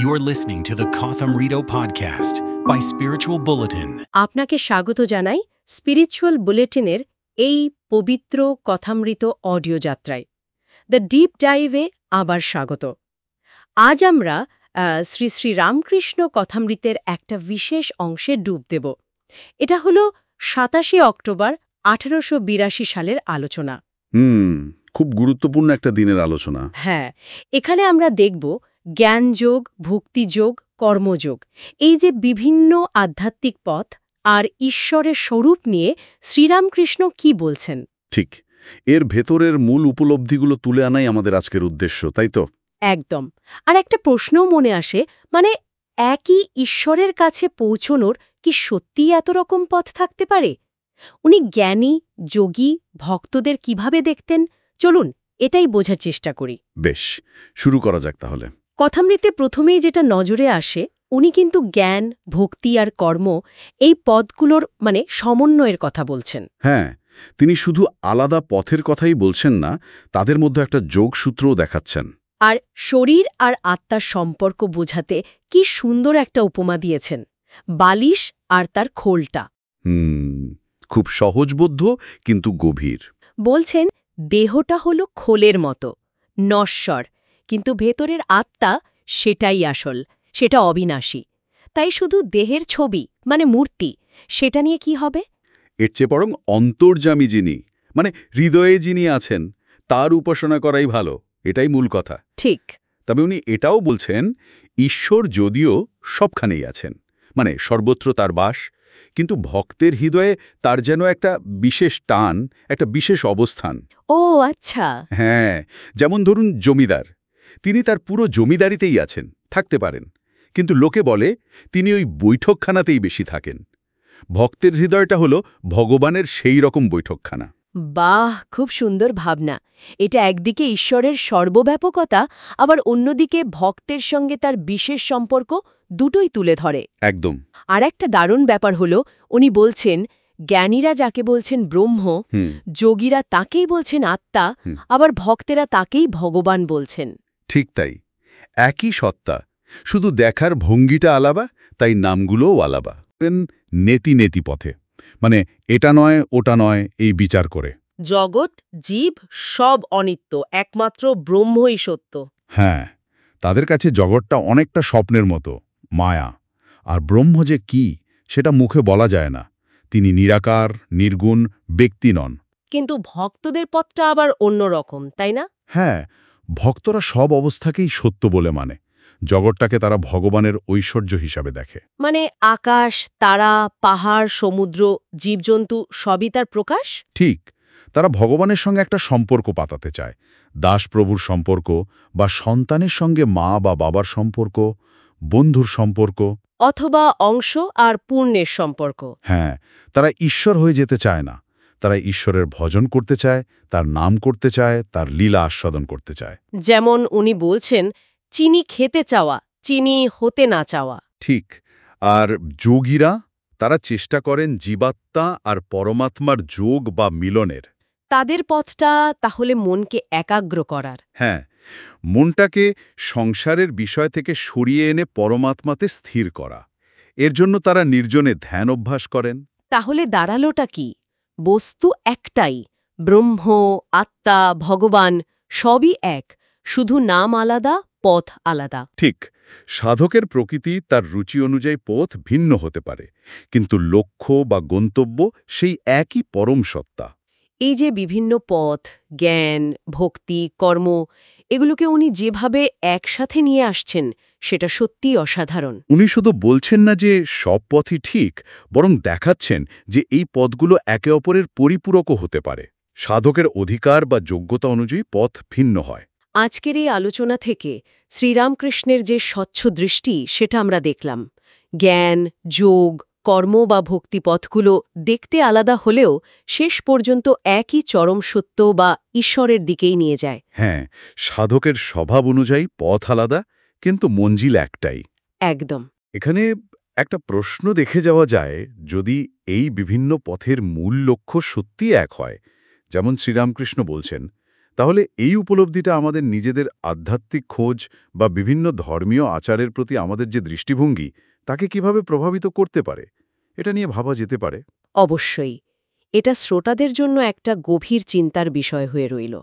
You're listening to the Kotham Rito podcast by Spiritual Bulletin. আপনাকে স্বাগত জানাই spiritual বুলেটিনের এই পবিত্র কথামৃত অডিও যাত্রায়। দ্য ডিপ ডাইভে আবার স্বাগত। আজ আমরা শ্রী শ্রী রামকৃষ্ণ কথামৃতের একটা বিশেষ অংশে ডুব দেব। এটা হলো ২৭ অক্টোবর ১৮৮২ সালের আলোচনা। খুব গুরুত্বপূর্ণ একটা দিনের আলোচনা। হ্যাঁ, এখানে আমরা দেখব জ্ঞানযোগ, ভক্তিযোগ, কর্মযোগ, এই যে বিভিন্ন আধ্যাত্মিক পথ আর ঈশ্বরের স্বরূপ নিয়ে শ্রীরামকৃষ্ণ কি বলছেন। ঠিক, এর ভেতরের মূল উপলব্ধিগুলো তুলে আনাই আমাদের আজকের উদ্দেশ্য, তাই তো? একদম। আর একটা প্রশ্নও মনে আসে, মানে একই ঈশ্বরের কাছে পৌঁছনোর কি সত্যিই এত রকম পথ থাকতে পারে? উনি জ্ঞানী, যোগী, ভক্তদের কিভাবে দেখতেন? চলুন এটাই বোঝার চেষ্টা করি। বেশ, শুরু করা যাক তাহলে। কথামৃতে প্রথমেই যেটা নজরে আসে, উনি কিন্তু জ্ঞান, ভক্তি আর কর্ম এই পদগুলোর সমন্বয়ের কথা বলছেন। হ্যাঁ, তিনি শুধু আলাদা পথের কথাই বলছেন না, তাদের মধ্যে একটা যোগসূত্রও দেখাচ্ছেন। আর শরীর আর আত্মার সম্পর্ক বোঝাতে কি সুন্দর একটা উপমা দিয়েছেন, বালিশ আর তার খোলটা। খুব সহজবোধ্য কিন্তু গভীর। বলছেন দেহটা হলো খোলের মতো, নশ্বর, কিন্তু ভেতরের আত্মা সেটাই আসল, সেটা অবিনাশী। তাই শুধু দেহের ছবি মূর্তি, সেটা নিয়ে কি হবে? এর চেয়ে বরং অন্তর্যামী যিনি, হৃদয়ে যিনি আছেন, তার উপাসনা করাই ভালো, এটাই মূল কথা। ঠিক। তবে উনি এটাও বলছেন, ঈশ্বর যদিও সবখানেই আছেন, সর্বত্র তার বাস, কিন্তু ভক্তের হৃদয়ে তার যেন একটা বিশেষ টান, একটা বিশেষ অবস্থান। ও আচ্ছা। হ্যাঁ, যেমন ধরুন জমিদার, তিনি তার পুরো জমিদারিতেই আছেন, থাকতে পারেন, কিন্তু লোকে বলে তিনি ওই বৈঠকখানাতেই বেশি থাকেন। ভক্তের হৃদয়টা হলো ভগবানের সেই রকম বৈঠকখানা। বাহ, খুব সুন্দর ভাবনা। এটা একদিকে ঈশ্বরের সর্বব্যাপকতা, আবার অন্যদিকে ভক্তের সঙ্গে তার বিশেষ সম্পর্ক, দুটোই তুলে ধরে। একদম। আর একটা দারুণ ব্যাপার হলো, উনি বলছেন জ্ঞানীরা যাকে বলছেন ব্রহ্ম, যোগীরা তাকেই বলছেন আত্মা, আবার ভক্তেরা তাকেই ভগবান বলছেন। ঠিক তাই, একই সত্তা, শুধু দেখার ভঙ্গিটা আলাদা, তাই নামগুলোও আলাদা। নেতি নেতি পথে, এটা নয় ওটা নয় এই বিচার করে। জগৎ, জীব সব অনিত্য, একমাত্র ব্রহ্মই সত্য। হ্যাঁ, তাদের কাছে জগৎটা অনেকটা স্বপ্নের মতো, মায়া। আর ব্রহ্ম যে কি, সেটা মুখে বলা যায় না। তিনি নিরাকার, নির্গুণ, ব্যক্তি নন। কিন্তু ভক্তদের পথটা আবার অন্যরকম, তাই না? হ্যাঁ, ভক্তরা সব অবস্থাকেই সত্য বলে মানে। জগৎটাকে তারা ভগবানের ঐশ্বর্য হিসাবে দেখে। আকাশ, তারা, পাহাড়, সমুদ্র, জীবজন্তু সবই তার প্রকাশ। ঠিক, তারা ভগবানের সঙ্গে একটা সম্পর্ক পাতাতে চায়। দাসপ্রভুর সম্পর্ক, বা সন্তানের সঙ্গে মা বা বাবার সম্পর্ক, বন্ধুর সম্পর্ক, অথবা অংশ আর পূর্ণের সম্পর্ক। হ্যাঁ, তারা ঈশ্বর হয়ে যেতে চায় না, তারা ঈশ্বরের ভজন করতে চায়, তার নাম করতে চায়, তার লীলা আস্বাদন করতে চায়। যেমন উনি বলছেন, চিনি খেতে চাওয়া, চিনি হতে না চাওয়া। ঠিক। আর যোগীরা, তারা চেষ্টা করেন জীবাত্মা আর পরমাত্মার যোগ বা মিলনের। তাদের পথটা তাহলে মনকে একাগ্র করার। হ্যাঁ, মনটাকে সংসারের বিষয় থেকে সরিয়ে এনে পরমাত্মাতে স্থির করা। এর জন্য তারা নির্জনে ধ্যান অভ্যাস করেন। তাহলে দাঁড়ালোটা কি? বস্তু একটাই, ব্রহ্ম, আত্মা, ভগবান সবই এক, শুধু নাম আলাদা, পথ আলাদা। ঠিক, সাধকের প্রকৃতি তার রুচি অনুযায়ী পথ ভিন্ন হতে পারে, কিন্তু লক্ষ্য বা গন্তব্য সেই একই পরম সত্তা। এই যে বিভিন্ন পথ, জ্ঞান, ভক্তি, কর্ম, এগুলোকে উনি যেভাবে একসাথে নিয়ে আসছেন, সেটা সত্যিই অসাধারণ। উনি শুধু বলছেন না যে সব পথই ঠিক, বরং দেখাচ্ছেন যে এই পথগুলো একে অপরের পরিপূরকও হতে পারে। সাধকের অধিকার বা যোগ্যতা অনুযায়ী পথ ভিন্ন হয়। আজকের এই আলোচনা থেকে শ্রীরামকৃষ্ণের যে স্বচ্ছ দৃষ্টি, সেটা আমরা দেখলাম। জ্ঞান, যোগ, কর্ম বা ভক্তি পথগুলো দেখতে আলাদা হলেও শেষ পর্যন্ত একই চরম সত্য বা ঈশ্বরের দিকেই নিয়ে যায়। হ্যাঁ, সাধকের স্বভাব অনুযায়ী পথ আলাদা, কিন্তু মঞ্জিল একটাই। একদম। এখানে একটা প্রশ্ন দেখে যাওয়া যায়, যদি এই বিভিন্ন পথের মূল লক্ষ্য সত্যি এক হয়, যেমন শ্রীরামকৃষ্ণ বলছেন, তাহলে এই উপলব্ধিটা আমাদের নিজেদের আধ্যাত্মিক খোঁজ বা বিভিন্ন ধর্মীয় আচারের প্রতি আমাদের যে দৃষ্টিভঙ্গি তাকে কিভাবে প্রভাবিত করতে পারে এটা নিয়ে ভাবা যেতে পারে। অবশ্যই এটা শ্রোতাদের জন্য একটা গভীর চিন্তার বিষয় হয়ে রইল।